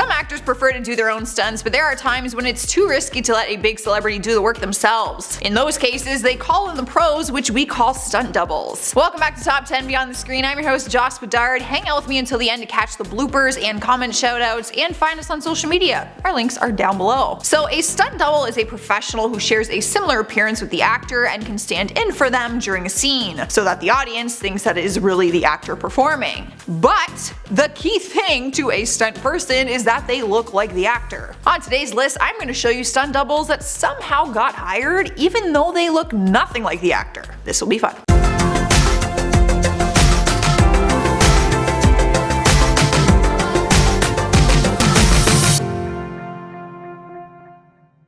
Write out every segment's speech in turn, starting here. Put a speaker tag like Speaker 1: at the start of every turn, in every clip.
Speaker 1: Some actors prefer to do their own stunts, but there are times when it's too risky to let a big celebrity do the work themselves. In those cases, they call in the pros, which we call stunt doubles. Welcome back to Top 10 Beyond the Screen. I'm your host, Joss Bedard. Hang out with me until the end to catch the bloopers and comment shoutouts, and find us on social media. Our links are down below. So a stunt double is a professional who shares a similar appearance with the actor and can stand in for them during a scene, so that the audience thinks that it is really the actor performing. But the key thing to a stunt person is that they look like the actor. On today's list, I'm going to show you stunt doubles that somehow got hired even though they look nothing like the actor. This will be fun.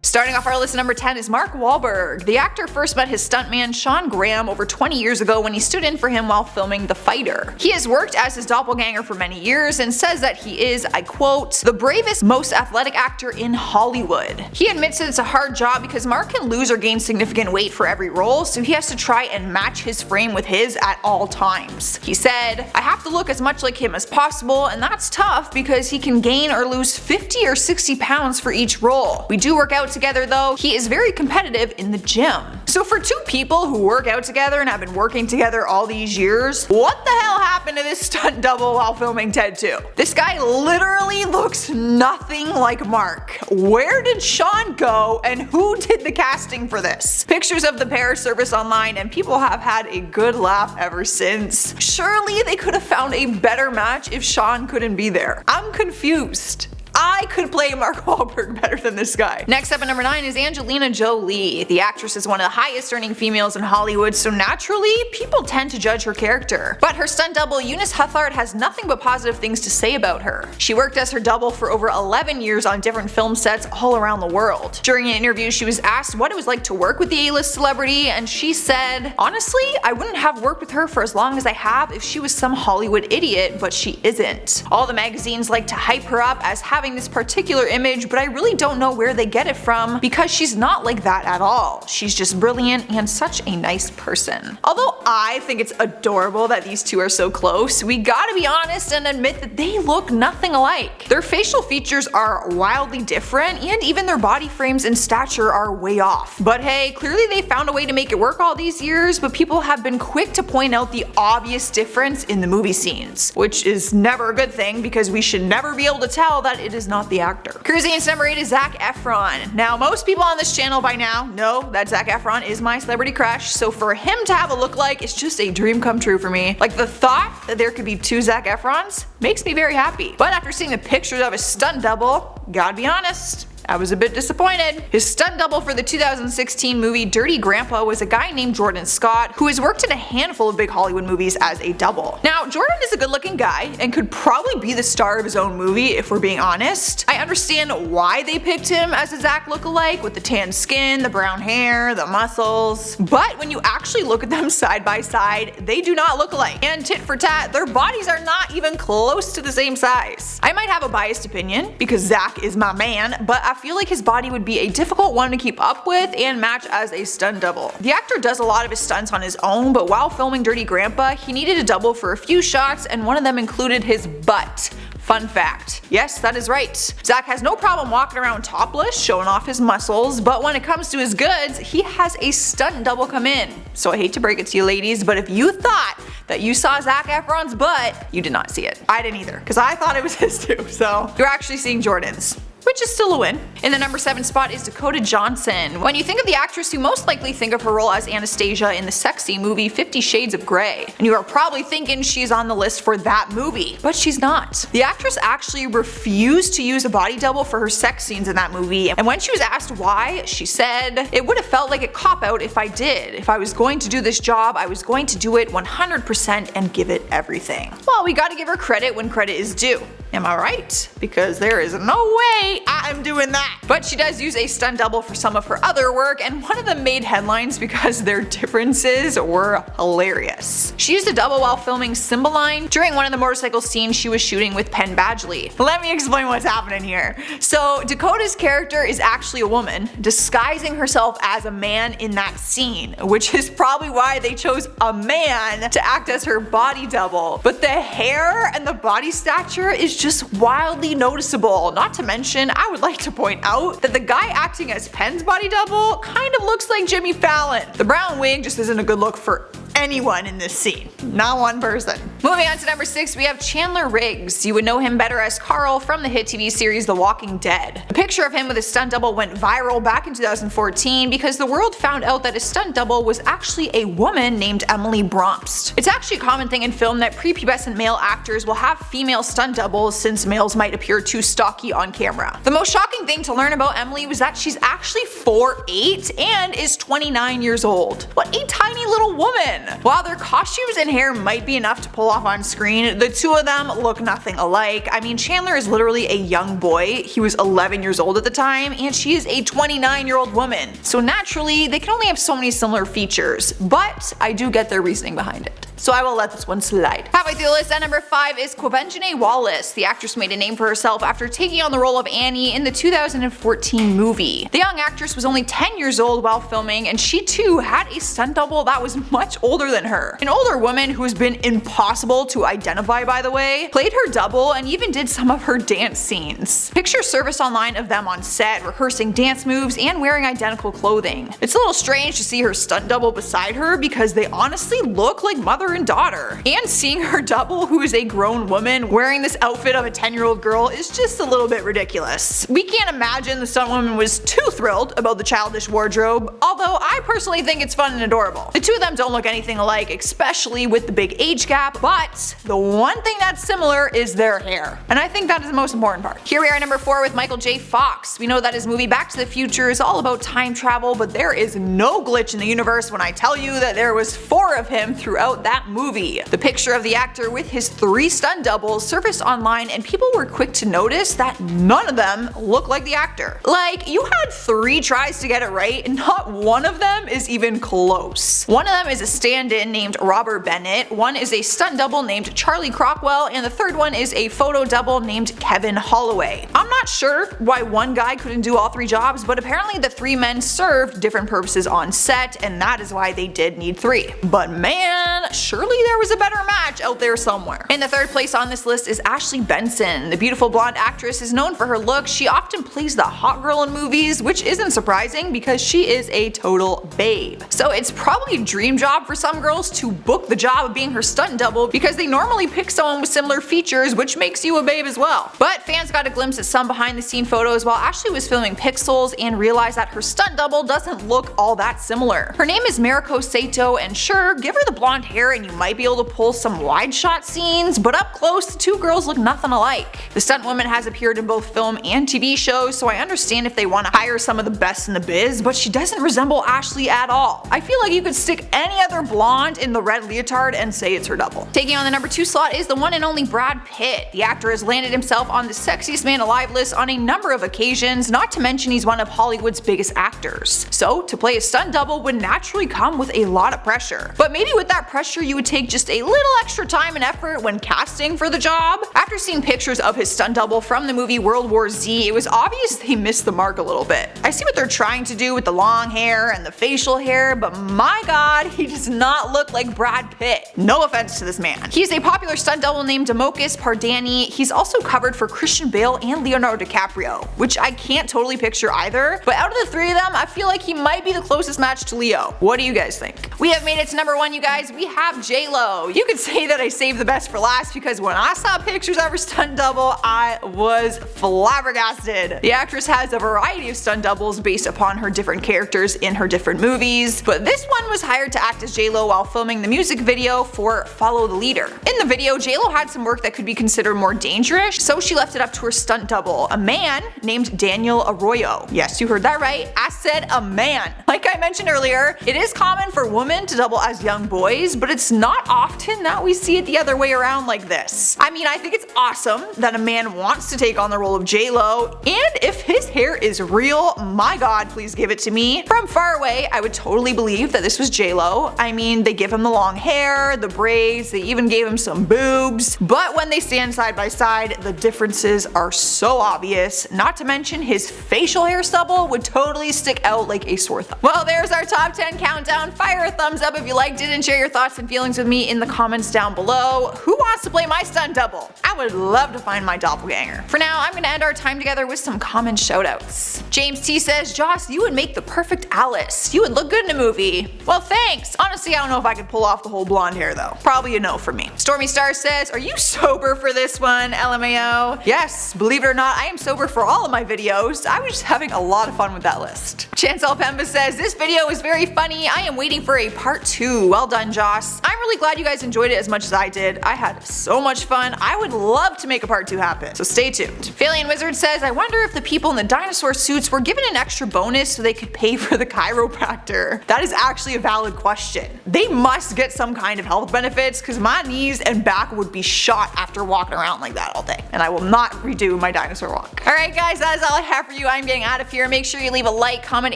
Speaker 1: Starting off our list, number 10 is Mark Wahlberg. The actor first met his stuntman Sean Graham over 20 years ago when he stood in for him while filming The Fighter. He has worked as his doppelganger for many years and says that he is, I quote, the bravest, most athletic actor in Hollywood. He admits that it's a hard job because Mark can lose or gain significant weight for every role, so he has to try and match his frame with his at all times. He said, I have to look as much like him as possible, and that's tough because he can gain or lose 50 or 60 pounds for each role. We do work out together though. He is very competitive in the gym. So for two people who work out together and have been working together all these years, what the hell happened to this stunt double while filming Ted 2? This guy literally looks nothing like Mark. Where did Sean go and who did the casting for this? Pictures of the pair surface online and people have had a good laugh ever since. Surely they could have found a better match if Sean couldn't be there. I'm confused. I could play Mark Wahlberg better than this guy. Next up at number 9 is Angelina Jolie. The actress is one of the highest earning females in Hollywood, so naturally, people tend to judge her character. But her stunt double Eunice Huthard has nothing but positive things to say about her. She worked as her double for over 11 years on different film sets all around the world. During an interview, she was asked what it was like to work with the A-list celebrity, and she said, honestly, I wouldn't have worked with her for as long as I have if she was some Hollywood idiot, but she isn't. All the magazines like to hype her up as having this particular image, but I really don't know where they get it from because she's not like that at all. She's just brilliant and such a nice person. Although I think it's adorable that these two are so close, we gotta be honest and admit that they look nothing alike. Their facial features are wildly different and even their body frames and stature are way off. But hey, clearly they found a way to make it work all these years, but people have been quick to point out the obvious difference in the movie scenes, which is never a good thing because we should never be able to tell that it is not the actor. Cruising into number 8 is Zac Efron. Now most people on this channel by now know that Zac Efron is my celebrity crush, so for him to have a lookalike is just a dream come true for me. Like the thought that there could be two Zac Efrons makes me very happy. But after seeing the pictures of his stunt double, gotta be honest, I was a bit disappointed. His stunt double for the 2016 movie Dirty Grandpa was a guy named Jordan Scott, who has worked in a handful of big Hollywood movies as a double. Now, Jordan is a good looking guy and could probably be the star of his own movie if we're being honest. I understand why they picked him as a Zac lookalike with the tan skin, the brown hair, the muscles, but when you actually look at them side by side, they do not look alike. And tit for tat, their bodies are not even close to the same size. I might have a biased opinion because Zac is my man, but I feel like his body would be a difficult one to keep up with and match as a stunt double. The actor does a lot of his stunts on his own, but while filming Dirty Grandpa, he needed a double for a few shots and one of them included his butt. Fun fact. Yes, that is right. Zac has no problem walking around topless, showing off his muscles, but when it comes to his goods, he has a stunt double come in. So I hate to break it to you ladies, but if you thought that you saw Zac Efron's butt, you did not see it. I didn't either, because I thought it was his too, so you're actually seeing Jordan's, which is still a win. In the number 7 spot is Dakota Johnson. When you think of the actress, you most likely think of her role as Anastasia in the sexy movie 50 Shades of Grey, and you are probably thinking she's on the list for that movie, but she's not. The actress actually refused to use a body double for her sex scenes in that movie, and when she was asked why, she said, "It would have felt like a cop-out if I did. If I was going to do this job, I was going to do it 100% and give it everything." Well, we gotta give her credit when credit is due. Am I right? Because there is no way I'm doing that. But she does use a stunt double for some of her other work, and one of them made headlines because their differences were hilarious. She used a double while filming Cymbeline during one of the motorcycle scenes she was shooting with Penn Badgley. Let me explain what's happening here. So Dakota's character is actually a woman disguising herself as a man in that scene, which is probably why they chose a man to act as her body double. But the hair and the body stature is just wildly noticeable. Not to mention, I would like to point out that the guy acting as Penn's body double kind of looks like Jimmy Fallon. The brown wig just isn't a good look for anyone in this scene. Not one person. Moving on to number 6, we have Chandler Riggs. You would know him better as Carl from the hit TV series The Walking Dead. A picture of him with his stunt double went viral back in 2014 because the world found out that his stunt double was actually a woman named Emily Bromst. It's actually a common thing in film that prepubescent male actors will have female stunt doubles since males might appear too stocky on camera. The most shocking thing to learn about Emily was that she's actually 4'8" and is 29 years old. What a tiny little woman! While their costumes and hair might be enough to pull off on screen, the two of them look nothing alike. I mean, Chandler is literally a young boy. He was 11 years old at the time, and she is a 29-year-old woman. So naturally, they can only have so many similar features, but I do get their reasoning behind it. So I will let this one slide. Halfway through the list, at number 5 is Quvenzhané Wallis. The actress made a name for herself after taking on the role of Annie in the 2014 movie. The young actress was only 10 years old while filming, and she too had a stunt double that was much older than her. An older woman who has been impossible to identify, by the way, played her double and even did some of her dance scenes. Pictures surfaced online of them on set, rehearsing dance moves and wearing identical clothing. It's a little strange to see her stunt double beside her because they honestly look like mother and daughter. And seeing her double, who is a grown woman, wearing this outfit of a 10-year-old girl is just a little bit ridiculous. We can't imagine the stunt woman was too thrilled about the childish wardrobe, although I personally think it's fun and adorable. The two of them don't look anything alike, especially with the big age gap, but the one thing that's similar is their hair. And I think that is the most important part. Here we are at number 4 with Michael J. Fox. We know that his movie Back to the Future is all about time travel, but there is no glitch in the universe when I tell you that there was 4 of him throughout that movie. The picture of the actor with his 3 stunt doubles surfaced online, and people were quick to notice that none of them look like the actor. Like, you had 3 tries to get it right, and not one of them is even close. One of them is a stand-in named Robert Bennett, one is a stunt double named Charlie Crockwell, and the third one is a photo double named Kevin Holloway. I'm not sure why one guy couldn't do all 3 jobs, but apparently the 3 men served different purposes on set, and that is why they did need 3. But man, surely there was a better match out there somewhere. In the 3rd place on this list is Ashley Benson. The beautiful blonde actress is known for her looks. She often plays the hot girl in movies, which isn't surprising because she is a total babe. So it's probably a dream job for some girls to book the job of being her stunt double because they normally pick someone with similar features, which makes you a babe as well. But fans got a glimpse at some behind the scene photos while Ashley was filming Pixels and realized that her stunt double doesn't look all that similar. Her name is Mariko Sato, and sure, give her the blonde hair and you might be able to pull some wide shot scenes, but up close the 2 girls look nothing alike. The stunt woman has appeared in both film and TV shows, so I understand if they want to hire some of the best in the biz, but she doesn't resemble Ashley at all. I feel like you could stick any other blonde in the red leotard and say it's her double. Taking on the number 2 slot is the one and only Brad Pitt. The actor has landed himself on the sexiest man alive list on a number of occasions, not to mention he's one of Hollywood's biggest actors. So to play a stunt double would naturally come with a lot of pressure. But maybe with that pressure you would take just a little extra time and effort when casting for the job. After seeing pictures of his stunt double from the movie World War Z, it was obvious they missed the mark a little bit. I see what they're trying to do with the long hair and the facial hair, but my god, he does not look like Brad Pitt. No offense to this man. He's a popular stunt double named Damocus Pardani. He's also covered for Christian Bale and Leonardo DiCaprio, which I can't totally picture either, but out of the 3 of them, I feel like he might be the closest match to Leo. What do you guys think? We have made it to number 1, you guys. We have J-Lo. You could say that I saved the best for last because when I saw pictures of her stunt double, I was flabbergasted. The actress has a variety of stunt doubles based upon her different characters in her different movies, but this one was hired to act as J-Lo while filming the music video for Follow the Leader. In the video, J-Lo had some work that could be considered more dangerous, so she left it up to her stunt double, a man named Daniel Arroyo. Yes, you heard that right. I said a man. Like I mentioned earlier, it is common for women to double as young boys, but it's not often that we see it the other way around like this. I mean, I think it's awesome that a man wants to take on the role of J-Lo, and if his hair is real, my god, please give it to me. From far away, I would totally believe that this was J-Lo. I mean, they give him the long hair, the braids, they even gave him some boobs, but when they stand side by side, the differences are so obvious. obvious, not to mention his facial hair stubble would totally stick out like a sore thumb. Well, there's our top 10 countdown. Fire a thumbs up if you liked it and share your thoughts and feelings with me in the comments down below. Who wants to play my stunt double? I would love to find my doppelganger. For now, I'm gonna end our time together with some common shoutouts. James T says, Joss, you would make the perfect Alice. You would look good in a movie. Well, thanks. Honestly, I don't know if I could pull off the whole blonde hair though. Probably a no for me. Stormy Star says, are you sober for this one? LMAO. Yes, believe it or not, I am sober for all of my videos. I was just having a lot of fun with that list. Chancel Pemba says, this video is very funny. I am waiting for a part 2. Well done, Joss. I'm really glad you guys enjoyed it as much as I did. I had so much fun. I would love to make a part 2 happen. So stay tuned. Phalian Wizard says, I wonder if the people in the dinosaur suits were given an extra bonus so they could pay for the chiropractor. That is actually a valid question. They must get some kind of health benefits because my knees and back would be shot after walking around like that all day. And I will not redo my dinosaur walk. Alright guys, that is all I have for you. I'm getting out of here. Make sure you leave a like, comment,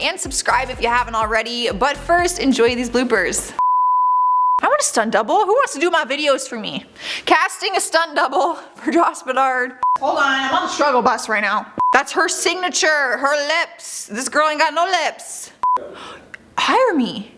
Speaker 1: and subscribe if you haven't already. But first, enjoy these bloopers. I want a stunt double. Who wants to do my videos for me? Casting a stunt double for Joss Bedard. Hold on, I'm on the struggle bus right now. That's her signature, her lips. This girl ain't got no lips. Hire me.